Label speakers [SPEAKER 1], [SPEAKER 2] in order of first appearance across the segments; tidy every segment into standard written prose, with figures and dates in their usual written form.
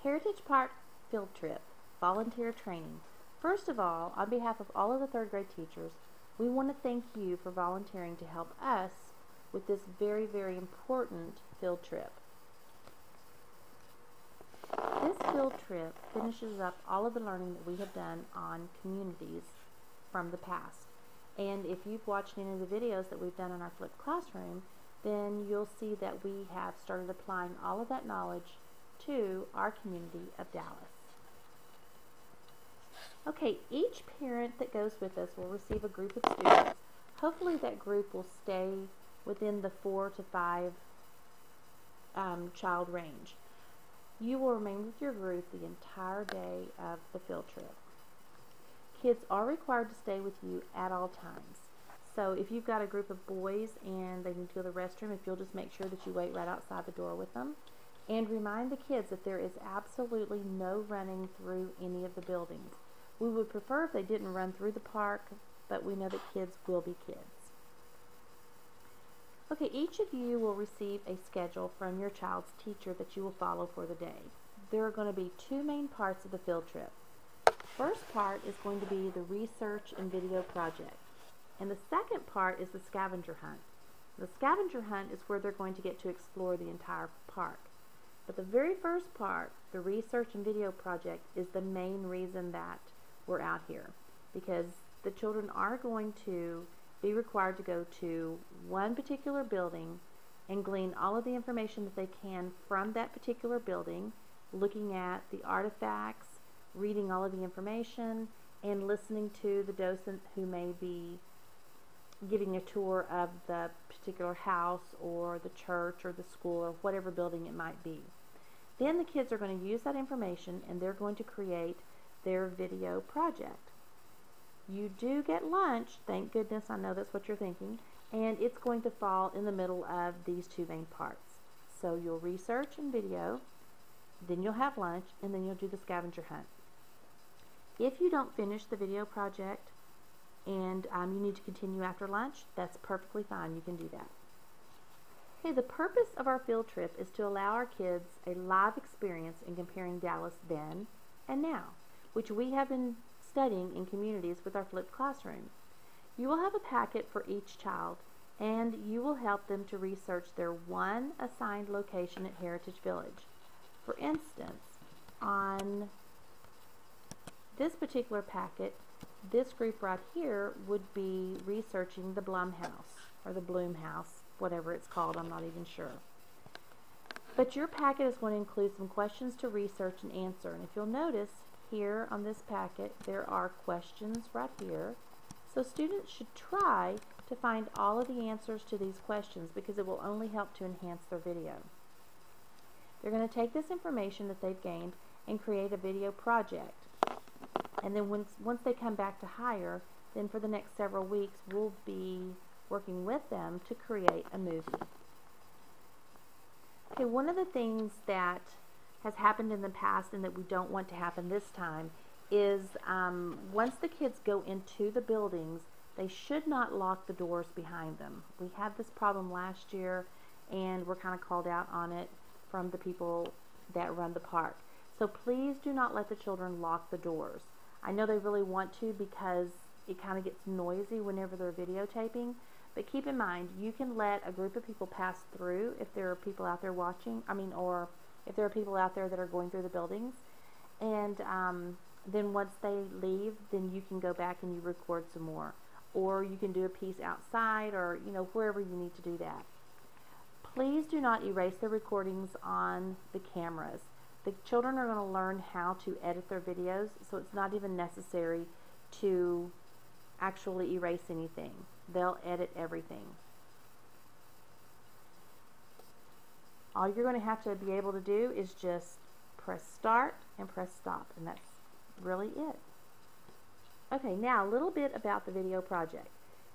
[SPEAKER 1] Heritage Park Field Trip, Volunteer Training. First of all, on behalf of all of the third grade teachers, we want to thank you for volunteering to help us with this very, very important field trip. This field trip finishes up all of the learning that we have done on communities from the past. And if you've watched any of the videos that we've done in our flipped classroom, then you'll see that we have started applying all of that knowledge to our community of Dallas. Okay, each parent that goes with us will receive a group of students. Hopefully that group will stay within the 4 to 5 child range. You will remain with your group the entire day of the field trip. Kids are required to stay with you at all times. So if you've got a group of boys and they need to go to the restroom, if you'll just make sure that you wait right outside the door with them. And remind the kids that there is absolutely no running through any of the buildings. We would prefer if they didn't run through the park, but we know that kids will be kids. Okay, each of you will receive a schedule from your child's teacher that you will follow for the day. There are going to be 2 main parts of the field trip. First part is going to be the research and video project. And the second part is the scavenger hunt. The scavenger hunt is where they're going to get to explore the entire park. But the very first part, the research and video project, is the main reason that we're out here. Because the children are going to be required to go to one particular building and glean all of the information that they can from that particular building, looking at the artifacts, reading all of the information, and listening to the docent who may be giving a tour of the particular house or the church or the school or whatever building it might be. Then the kids are going to use that information and they're going to create their video project. You do get lunch, thank goodness, I know that's what you're thinking, and it's going to fall in the middle of these 2 main parts. So you'll research and video, then you'll have lunch, and then you'll do the scavenger hunt. If you don't finish the video project and you need to continue after lunch, that's perfectly fine, you can do that. Okay, the purpose of our field trip is to allow our kids a live experience in comparing Dallas then and now, which we have been studying in communities with our flipped classroom. You will have a packet for each child, and you will help them to research their one assigned location at Heritage Village. For instance, on this particular packet, this group right here would be researching the Blum House, or the Bloom House, whatever it's called, I'm not even sure. But your packet is going to include some questions to research and answer, and if you'll notice, here on this packet, there are questions right here. So students should try to find all of the answers to these questions because it will only help to enhance their video. They're going to take this information that they've gained and create a video project. And then once they come back to higher, then for the next several weeks, we'll be working with them to create a movie. Okay, one of the things that has happened in the past and that we don't want to happen this time is once the kids go into the buildings, they should not lock the doors behind them. We had this problem last year and we're kind of called out on it from the people that run the park. So please do not let the children lock the doors. I know they really want to because it kind of gets noisy whenever they're videotaping, but keep in mind you can let a group of people pass through if there are people out there watching, or if there are people out there that are going through the buildings, and then once they leave, then you can go back and you record some more, or you can do a piece outside, or wherever you need to do that. Please do not erase the recordings on the cameras. The children are going to learn how to edit their videos, so it's not even necessary to actually erase anything. They'll edit everything. All you're going to have to be able to do is just press start and press stop, and that's really it. Okay, now a little bit about the video project.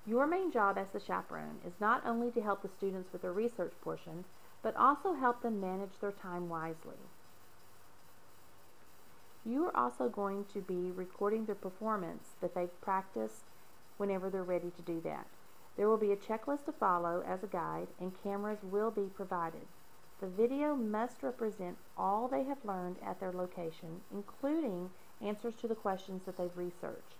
[SPEAKER 1] Your main job as the chaperone is not only to help the students with their research portion, but also help them manage their time wisely. You are also going to be recording their performance that they've practiced whenever they're ready to do that. There will be a checklist to follow as a guide, and cameras will be provided. The video must represent all they have learned at their location, including answers to the questions that they've researched.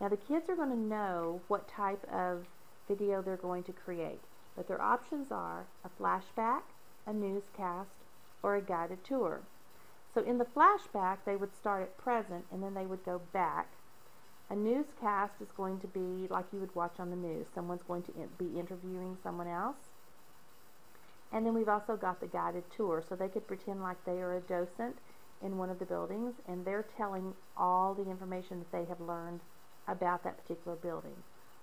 [SPEAKER 1] Now the kids are going to know what type of video they're going to create, but their options are a flashback, a newscast, or a guided tour. So in the flashback, they would start at present and then they would go back. A newscast is going to be like you would watch on the news. Someone's going to be interviewing someone else. And then we've also got the guided tour, so they could pretend like they are a docent in one of the buildings and they're telling all the information that they have learned about that particular building.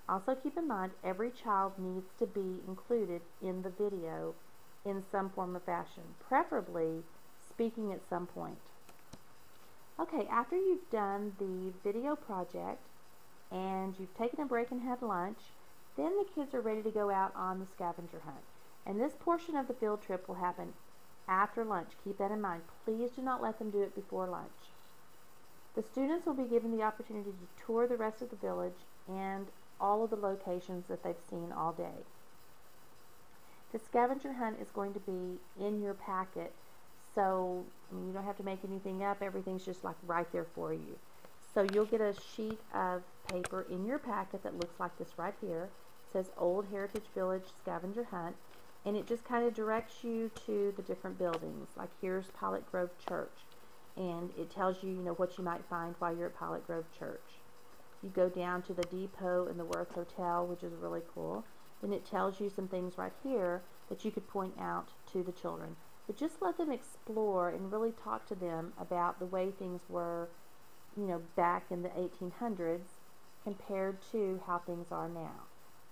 [SPEAKER 1] Also keep in mind, every child needs to be included in the video in some form or fashion, preferably speaking at some point. Okay, after you've done the video project and you've taken a break and had lunch, then the kids are ready to go out on the scavenger hunt. And this portion of the field trip will happen after lunch. Keep that in mind. Please do not let them do it before lunch. The students will be given the opportunity to tour the rest of the village and all of the locations that they've seen all day. The scavenger hunt is going to be in your packet, so you don't have to make anything up. Everything's just like right there for you. So you'll get a sheet of paper in your packet that looks like this right here. It says Old Heritage Village Scavenger Hunt, and it just kind of directs you to the different buildings. Like here's Pilot Grove Church, and it tells you, what you might find while you're at Pilot Grove Church. You go down to the Depot and the Worth Hotel, which is really cool. Then it tells you some things right here that you could point out to the children. But just let them explore and really talk to them about the way things were, back in the 1800s compared to how things are now.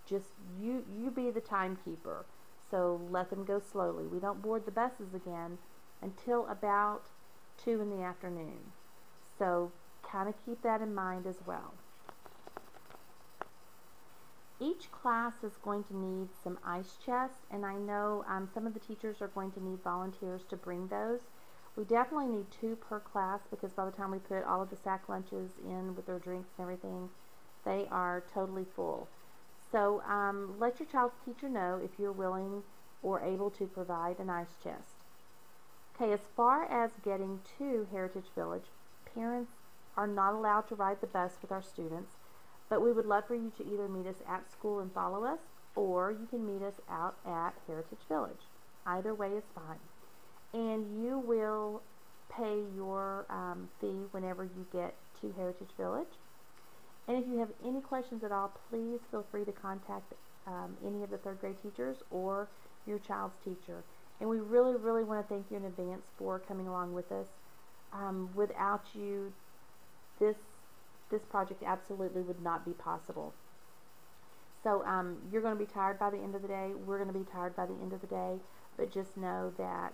[SPEAKER 1] Just you be the timekeeper. So let them go slowly. We don't board the buses again until about 2 in the afternoon. So kind of keep that in mind as well. Each class is going to need some ice chests, and I know some of the teachers are going to need volunteers to bring those. We definitely need 2 per class because by the time we put all of the sack lunches in with their drinks and everything, they are totally full. So let your child's teacher know if you're willing or able to provide an ice chest. Okay, as far as getting to Heritage Village, parents are not allowed to ride the bus with our students, but we would love for you to either meet us at school and follow us, or you can meet us out at Heritage Village. Either way is fine. And you will pay your fee whenever you get to Heritage Village. And if you have any questions at all, please feel free to contact any of the 3rd grade teachers or your child's teacher. And we really, really want to thank you in advance for coming along with us. Without you, this project absolutely would not be possible. So you're going to be tired by the end of the day. We're going to be tired by the end of the day. But just know that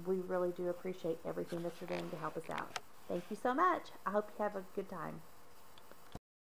[SPEAKER 1] we really do appreciate everything that you're doing to help us out. Thank you so much. I hope you have a good time.